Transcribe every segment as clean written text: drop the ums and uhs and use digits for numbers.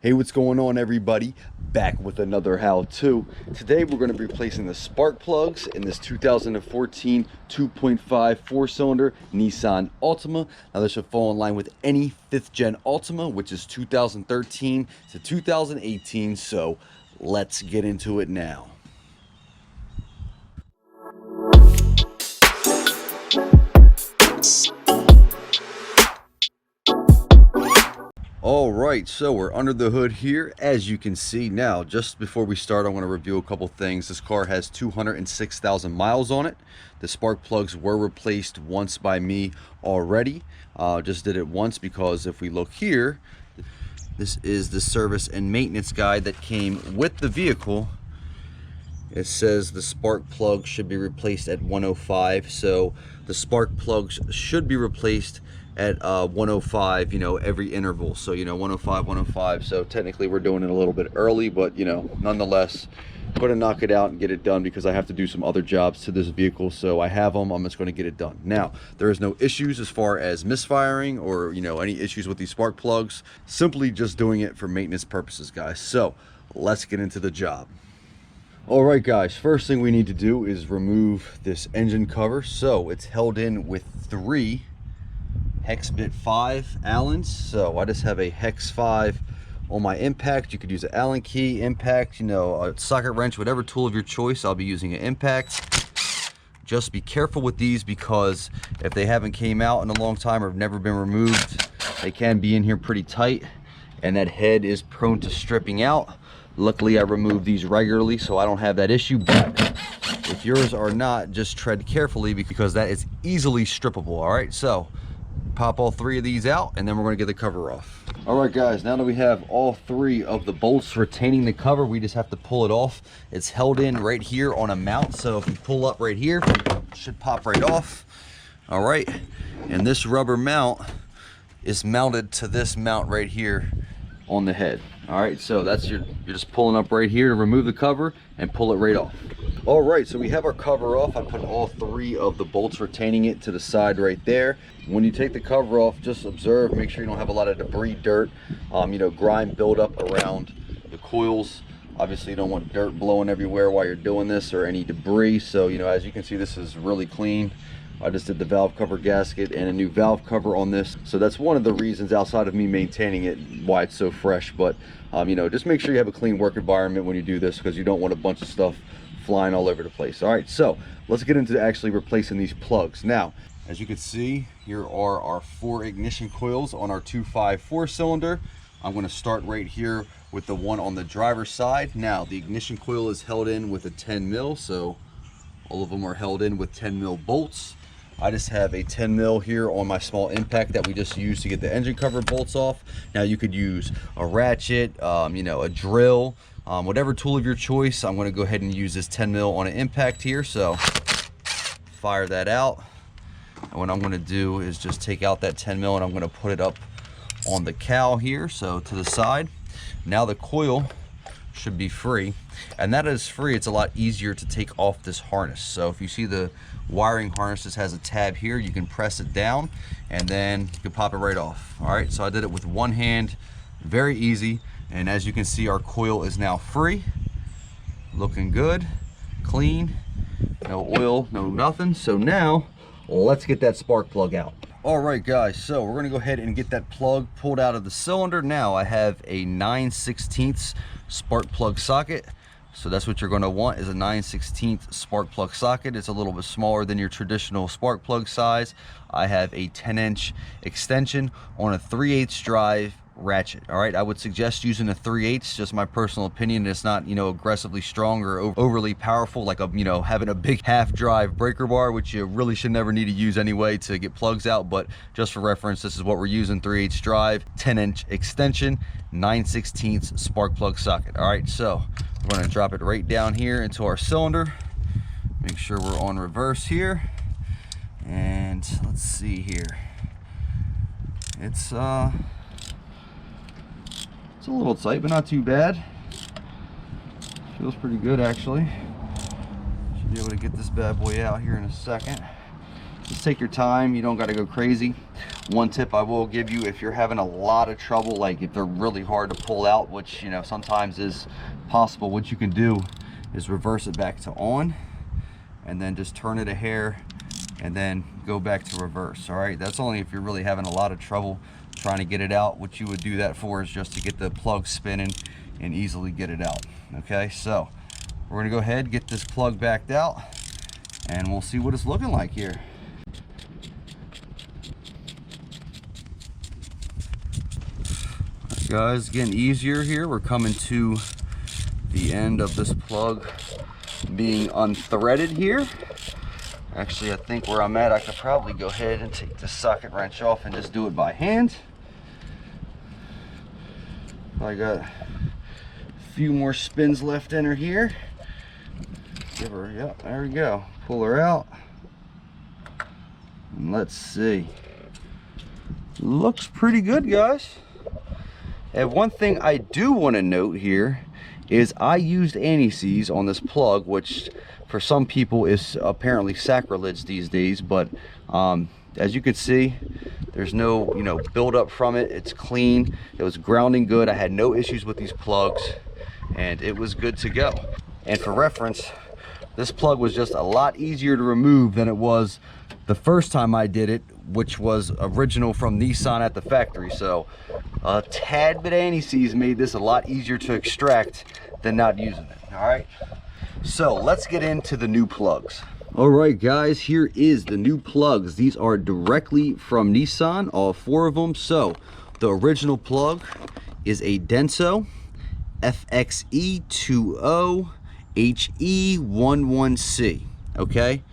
Hey, what's going on, everybody? Back with another how-to. Today we're going to be replacing the spark plugs in this 2014 2.5 four-cylinder Nissan Altima. Now this should fall in line with any 5th gen Altima, which is 2013 to 2018. So let's get into it now. All right, so we're under the hood here, as you can see. Now, just before we start, I want to review a couple things. This car has 206,000 miles on it. The spark plugs were replaced once by me already. Just did it once because if we look here, this is the service and maintenance guide that came with the vehicle. It says the spark plug should be replaced at 105, so the spark plugs should be replaced at 105, every interval. So 105, 105. So technically we're doing it a little bit early, but nonetheless, I'm going to knock it out and get it done because I have to do some other jobs to this vehicle. So I have them. I'm just going to get it done. Now, there is no issues as far as misfiring or any issues with these spark plugs. Simply just doing it for maintenance purposes, guys. So let's get into the job. All right, guys, first thing we need to do is remove this engine cover. So it's held in with 3 hex bit 5 Allens. So I just have a hex 5 on my impact. You could use an Allen key, impact, a socket wrench, whatever tool of your choice. I'll be using an impact. Just be careful with these because if they haven't came out in a long time or have never been removed, they can be in here pretty tight and that head is prone to stripping out. Luckily, I remove these regularly, so I don't have that issue, but if yours are not, just tread carefully because that is easily strippable. All right, so pop all 3 of these out and then we're going to get the cover off. All right, guys, now that we have all 3 of the bolts retaining the cover, we just have to pull it off. It's held in right here on a mount, so if you pull up right here, it should pop right off. All right, and this rubber mount is mounted to this mount right here on the head. All right, so that's you're just pulling up right here to remove the cover and pull it right off. All right, so we have our cover off. I put all 3 of the bolts retaining it to the side right there. When you take the cover off, just observe, make sure you don't have a lot of debris, dirt, grime buildup around the coils. Obviously, you don't want dirt blowing everywhere while you're doing this or any debris. So, as you can see, this is really clean. I just did the valve cover gasket and a new valve cover on this. So that's one of the reasons, outside of me maintaining it, why it's so fresh. But, just make sure you have a clean work environment when you do this because you don't want a bunch of stuff flying all over the place. All right, so let's get into actually replacing these plugs. Now, as you can see, here are our 4 ignition coils on our 2.5 4-cylinder. I'm going to start right here with the one on the driver's side. Now, the ignition coil is held in with a 10 mil, so all of them are held in with 10 mil bolts. I just have a 10 mil here on my small impact that we just used to get the engine cover bolts off. Now you could use a ratchet, a drill, whatever tool of your choice. I'm going to go ahead and use this 10 mil on an impact here. So fire that out. And what I'm going to do is just take out that 10 mil and I'm going to put it up on the cowl here. So to the side. Now the coil should be free, and that is free. It's a lot easier to take off this harness. So if you see the wiring harness, this has a tab here, you can press it down and then you can pop it right off. All right, so I did it with one hand, very easy. And as you can see, our coil is now free, looking good, clean, no oil, no nothing. So now let's get that spark plug out. All right, guys, so we're gonna go ahead and get that plug pulled out of the cylinder. Now I have a 9/16 spark plug socket. So that's what you're gonna want, is a 9/16 spark plug socket. It's a little bit smaller than your traditional spark plug size. I have a 10-inch extension on a 3/8 drive ratchet. All right, I would suggest using a 3/8, just my personal opinion. It's not aggressively strong or overly powerful, like having a big half drive breaker bar, which you really should never need to use anyway to get plugs out. But just for reference, this is what we're using: 3/8 drive, 10-inch extension, 9/16 spark plug socket. All right, so we're going to drop it right down here into our cylinder. Make sure we're on reverse here, and let's see here. It's a little tight, but not too bad. Feels pretty good, actually. Should be able to get this bad boy out here in a second. Just take your time. You don't got to go crazy. One tip I will give you, if you're having a lot of trouble, like if they're really hard to pull out, which you know sometimes is possible, what you can do is reverse it back to on and then just turn it a hair and then go back to reverse. All right, that's only if you're really having a lot of trouble trying to get it out. What you would do that for is just to get the plug spinning and easily get it out. Okay, so we're gonna go ahead, get this plug backed out, and we'll see what it's looking like here. Right, guys, getting easier here. We're coming to the end of this plug being unthreaded here. Actually, I think where I'm at, I could probably go ahead and take the socket wrench off and just do it by hand. I got a few more spins left in her here. Give her, yep, there we go. Pull her out. And let's see. Looks pretty good, guys. And one thing I do want to note here is I used anti-seize on this plug, which for some people is apparently sacrilege these days, but as you can see, there's no buildup from it. It's clean. It was grounding good. I had no issues with these plugs and it was good to go. And for reference, this plug was just a lot easier to remove than it was the first time I did it, which was original from Nissan at the factory. So a tad bit of anti-seize made this a lot easier to extract than not using it. All right, so let's get into the new plugs. All right, guys, here is the new plugs. These are directly from Nissan, all 4 of them. So the original plug is a Denso FXE20HE11C. Okay,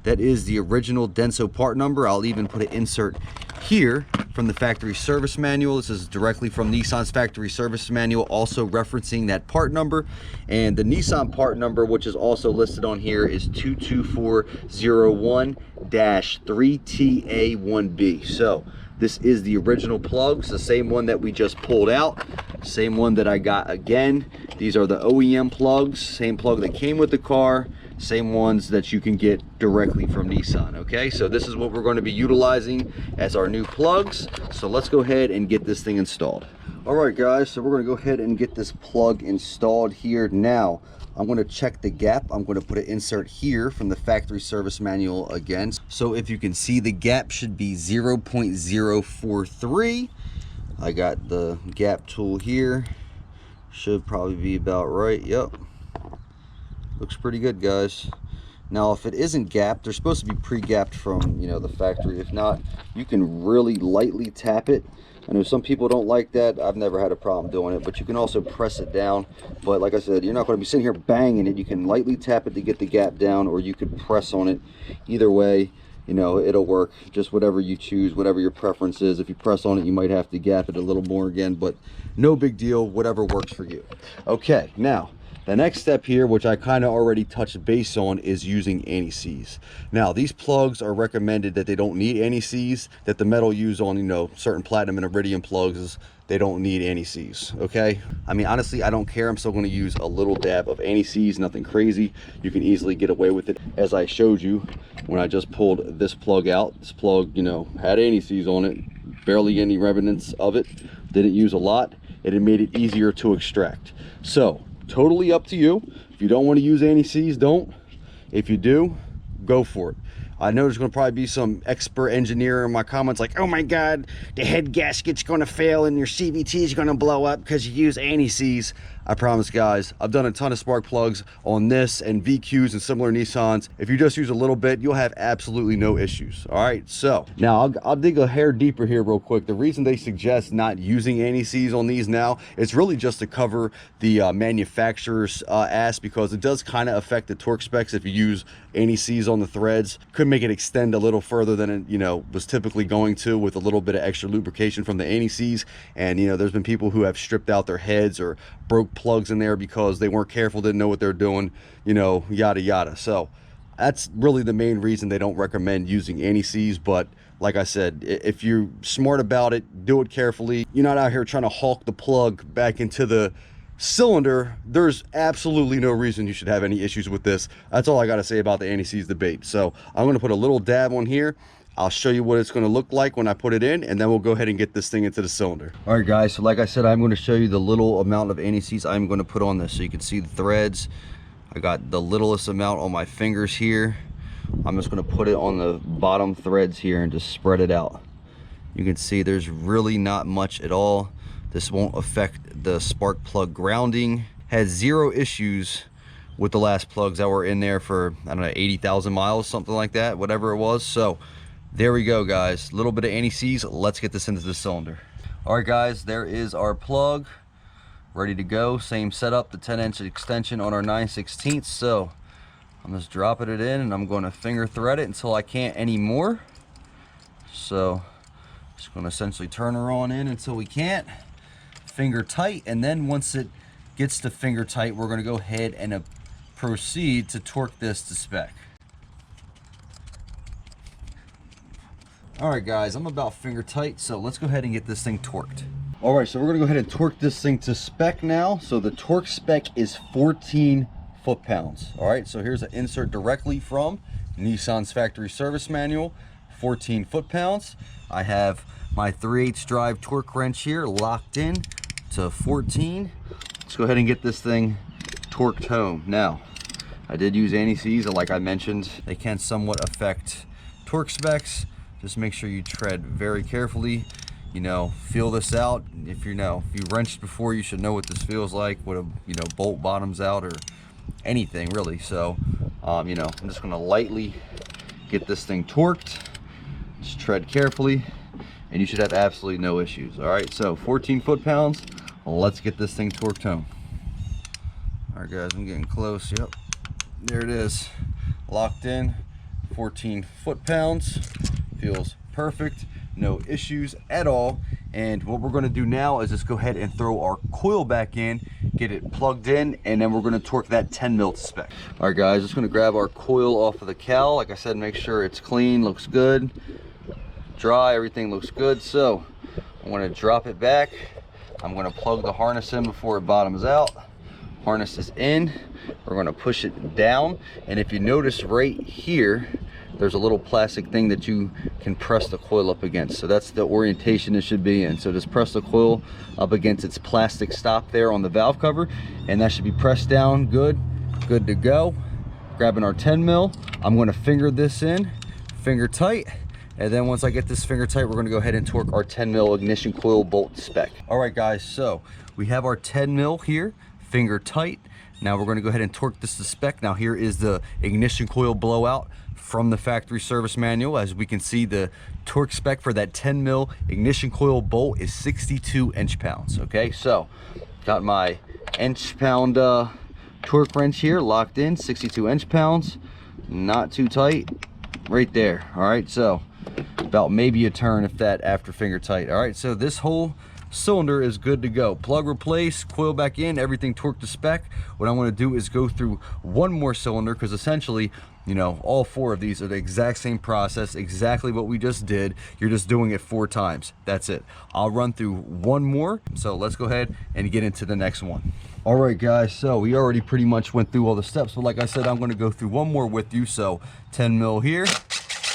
that is the original Denso part number. I'll even put an insert here from the factory service manual. This is directly from Nissan's factory service manual, also referencing that part number. And the Nissan part number, which is also listed on here, is 22401-3TA1B. So this is the original plugs, the same one that we just pulled out, same one that I got again. These are the OEM plugs, same plug that came with the car, same ones that you can get directly from Nissan. Okay, so this is what we're going to be utilizing as our new plugs. So let's go ahead and get this thing installed. All right, guys, so we're going to go ahead and get this plug installed here. Now I'm going to check the gap. I'm going to put an insert here from the factory service manual again. So if you can see, the gap should be 0.043. I got the gap tool here. Should probably be about right. Yep, looks pretty good, guys. Now if it isn't gapped, they're supposed to be pre-gapped from the factory. If not, you can really lightly tap it. I know some people don't like that. I've never had a problem doing it, but you can also press it down. But like I said, you're not going to be sitting here banging it. You can lightly tap it to get the gap down, or you could press on it. Either way, it'll work. Just whatever you choose, whatever your preference is. If you press on it, you might have to gap it a little more again, but no big deal, whatever works for you. Okay, now the next step here, which I kind of already touched base on, is using anti-seize. Now, these plugs are recommended that they don't need anti-seize, that the metal used on, certain platinum and iridium plugs is they don't need anti-seize, okay? I mean, honestly, I don't care. I'm still going to use a little dab of anti-seize, nothing crazy. You can easily get away with it. As I showed you when I just pulled this plug out, this plug, had anti-seize on it, barely any remnants of it, didn't use a lot, and it made it easier to extract. So, totally up to you. If you don't want to use anti-seize, don't. If you do, go for it. I know there's going to probably be some expert engineer in my comments like, oh my god, the head gasket's going to fail and your CVT is going to blow up because you use anti-seize. I promise, guys, I've done a ton of spark plugs on this and VQs and similar Nissans. If you just use a little bit, you'll have absolutely no issues. All right, so now I'll dig a hair deeper here real quick. The reason they suggest not using anti-seize on these now, it's really just to cover the manufacturer's ass, because it does kind of affect the torque specs if you use anti-seize on the threads. Could make it extend a little further than it was typically going to, with a little bit of extra lubrication from the anti-seize. And there's been people who have stripped out their heads or broke plugs in there because they weren't careful, didn't know what they're doing, yada yada. So that's really the main reason they don't recommend using anti-seize. But like I said, if you're smart about it, do it carefully. You're not out here trying to hawk the plug back into the cylinder. There's absolutely no reason you should have any issues with this. That's all I got to say about the anti-seize debate. So I'm going to put a little dab on here. I'll show you what it's going to look like when I put it in, and then we'll go ahead and get this thing into the cylinder. All right guys, so like I said, I'm going to show you the little amount of anti-seize I'm going to put on this, so you can see the threads. I got the littlest amount on my fingers here. I'm just going to put it on the bottom threads here and just spread it out. You can see there's really not much at all. This won't affect the spark plug grounding. Had zero issues with the last plugs that were in there for, I don't know, 80,000 miles, something like that, whatever it was. So there we go, guys. A little bit of anti-seize. Let's get this into the cylinder. All right, guys, there is our plug ready to go. Same setup, the 10-inch extension on our 9/16. So I'm just dropping it in, and I'm going to finger thread it until I can't anymore. So just going to essentially turn her on in until we can't. Finger tight, and then once it gets to finger tight, we're going to go ahead and proceed to torque this to spec. All right guys, I'm about finger tight, so let's go ahead and get this thing torqued. All right, so we're going to go ahead and torque this thing to spec now. So the torque spec is 14 foot-pounds. All right, so here's an insert directly from Nissan's factory service manual, 14 foot-pounds. I have my 3/8 drive torque wrench here locked in to 14. Let's go ahead and get this thing torqued home. Now, I did use anti-seize, like I mentioned. They can somewhat affect torque specs. Just make sure you tread very carefully. You know, feel this out. If you wrenched before, you should know what this feels like, what a bolt bottoms out or anything really. So I'm just gonna lightly get this thing torqued. Just tread carefully, and you should have absolutely no issues. All right, so 14 foot-pounds. Let's get this thing torqued home. All right guys, I'm getting close. Yep, there it is, locked in. 14 foot-pounds. Feels perfect, no issues at all. And what we're going to do now is just go ahead and throw our coil back in, get it plugged in, and then we're going to torque that 10 mil to spec. All right guys, just going to grab our coil off of the cowl. Like I said, make sure it's clean, looks good, dry, everything looks good. So I'm going to drop it back. I'm going to plug the harness in before it bottoms out. Harness is in. We're going to push it down, and if you notice right here, there's a little plastic thing that you can press the coil up against. So that's the orientation it should be in. So just press the coil up against its plastic stop there on the valve cover, and that should be pressed down good to go. Grabbing our 10 mil, I'm going to finger this in, finger tight, and then once I get this finger tight, we're going to go ahead and torque our 10 mil ignition coil bolt spec. All right guys, so we have our 10 mil here, finger tight. Now we're going to go ahead and torque this to spec. Now here is the ignition coil blowout from the factory service manual. As we can see, the torque spec for that 10 mil ignition coil bolt is 62 inch-pounds. Okay, so got my inch-pound torque wrench here locked in, 62 inch-pounds, not too tight, right there. All right, so about maybe a turn if that after finger tight. All right, so this whole cylinder is good to go. Plug replace, coil back in, everything torqued to spec. What I want to do is go through one more cylinder, because essentially, all 4 of these are the exact same process, exactly what we just did. You're just doing it 4 times. That's it. I'll run through one more. So let's go ahead and get into the next one. All right guys, so we already pretty much went through all the steps, but like I said, I'm going to go through one more with you. So 10 mil here,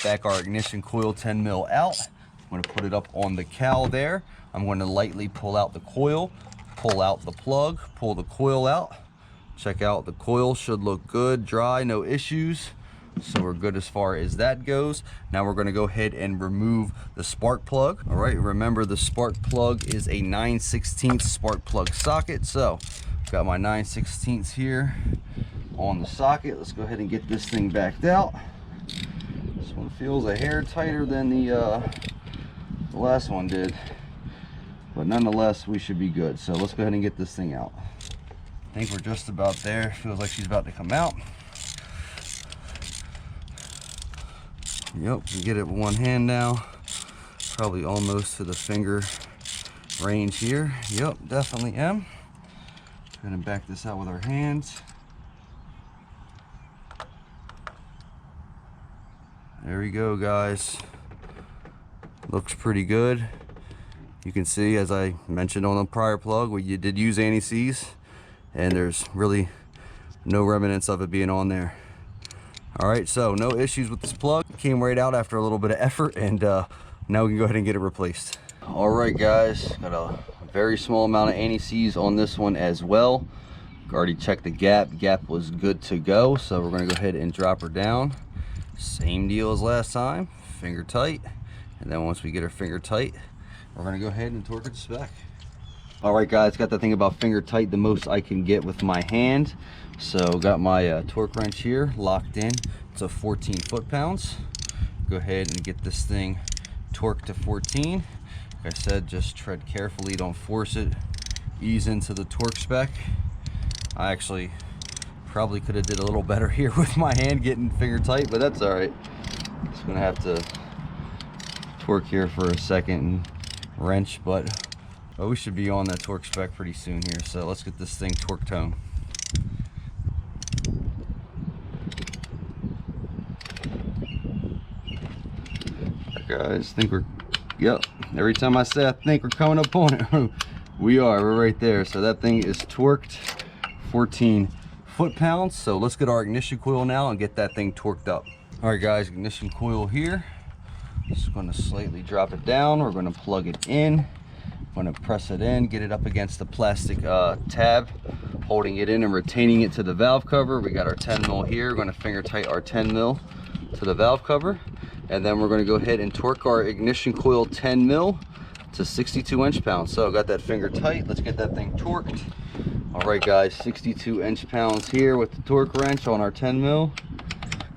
back our ignition coil 10 mil out. I'm going to put it up on the cowl there. I'm going to lightly pull out the coil, pull out the plug, pull the coil out. Check out the coil, should look good, dry, no issues. So we're good as far as that goes. Now we're going to go ahead and remove the spark plug. All right, remember the spark plug is a 9/16 spark plug socket. So I've got my 9/16 here on the socket. Let's go ahead and get this thing backed out. This one feels a hair tighter than the last one did. But nonetheless, we should be good. So let's go ahead and get this thing out. I think we're just about there. Feels like she's about to come out. Yep, we get it with one hand now. Probably almost to the finger range here. Yep, definitely am. Go ahead and back this out with our hands. There we go, guys. Looks pretty good. You can see, as I mentioned on the prior plug, you did use anti-seize, and there's really no remnants of it being on there. All right, so no issues with this plug. Came right out after a little bit of effort, and now we can go ahead and get it replaced. All right, guys, got a very small amount of anti-seize on this one as well. Already checked the gap. Gap was good to go, so we're gonna go ahead and drop her down. Same deal as last time, finger tight. And then once we get her finger tight, we're gonna go ahead and torque it to spec. All right, guys, got the thing about finger tight, the most I can get with my hand. So got my torque wrench here locked in. It's a 14 foot-pounds. Go ahead and get this thing torqued to 14. Like I said, just tread carefully, don't force it. Ease into the torque spec. I actually probably could have did a little better here with my hand getting finger tight, but that's all right. Just gonna have to torque here for a second and wrench, but we should be on that torque spec pretty soon here. So let's get this thing torqued home. Guys, think we're, yep, every time I say I think we're coming up on it, we're right there. So that thing is torqued 14 foot-pounds. So let's get our ignition coil now and get that thing torqued up. All right, guys, ignition coil here. Just going to slightly drop it down. We're going to plug it in. I'm going to press it in, get it up against the plastic tab, holding it in and retaining it to the valve cover. We got our 10 mil here. We're going to finger tight our 10 mil to the valve cover. And then we're going to go ahead and torque our ignition coil 10 mil to 62 inch-pounds. So got that finger tight. Let's get that thing torqued. All right, guys, 62 inch-pounds here with the torque wrench on our 10 mil.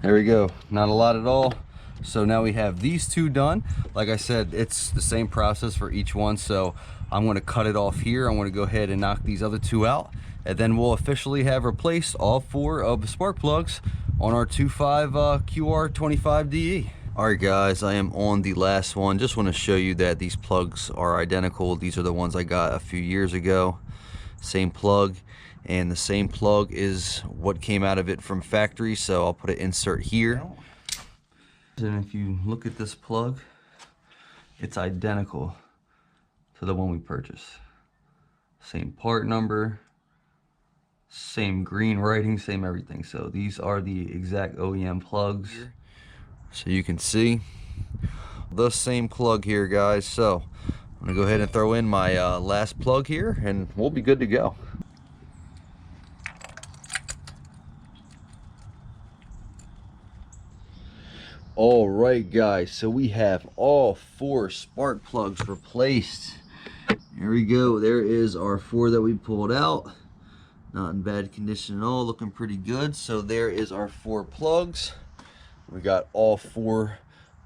There we go. Not a lot at all. So now we have these two done. Like I said, it's the same process for each one. So I'm going to cut it off here. I'm going to go ahead and knock these other two out. And then we'll officially have replaced all 4 of the spark plugs on our 2.5 QR25DE. All right, guys, I am on the last one. Just want to show you that these plugs are identical. These are the ones I got a few years ago. Same plug, and the same plug is what came out of it from factory. So I'll put an insert here. And if you look at this plug, it's identical to the one we purchased. Same part number, same green writing, same everything. So these are the exact OEM plugs. So you can see the same plug here, guys. So I'm gonna go ahead and throw in my last plug here, and we'll be good to go. All right, guys, so we have all 4 spark plugs replaced. Here we go. There is our 4 that we pulled out. Not in bad condition at all, looking pretty good. So there is our 4 plugs. We got all 4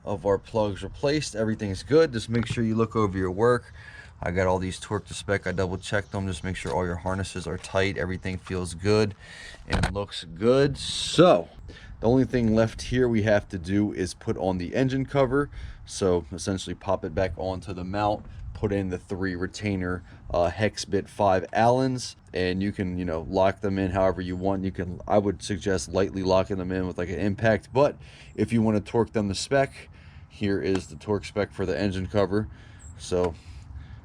of our plugs replaced. Everything's good. Just make sure you look over your work. I got all these torqued to spec. I double checked them. Just make sure all your harnesses are tight. Everything feels good and looks good. So the only thing left here we have to do is put on the engine cover. So essentially pop it back onto the mount, put in the 3 retainer hex bit 5 Allens, and you can, you know, lock them in however you want. You can, I would suggest lightly locking them in with like an impact, but if you want to torque them to spec, here is the torque spec for the engine cover. So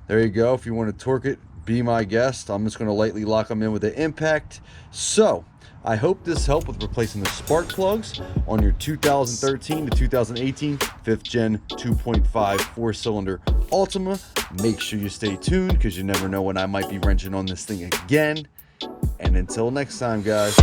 there you go. If you want to torque it, be my guest. I'm just going to lightly lock them in with an impact. So I hope this helped with replacing the spark plugs on your 2013 to 2018 5th gen 2.5 4-cylinder Altima. Make sure you stay tuned, because you never know when I might be wrenching on this thing again. And until next time, guys.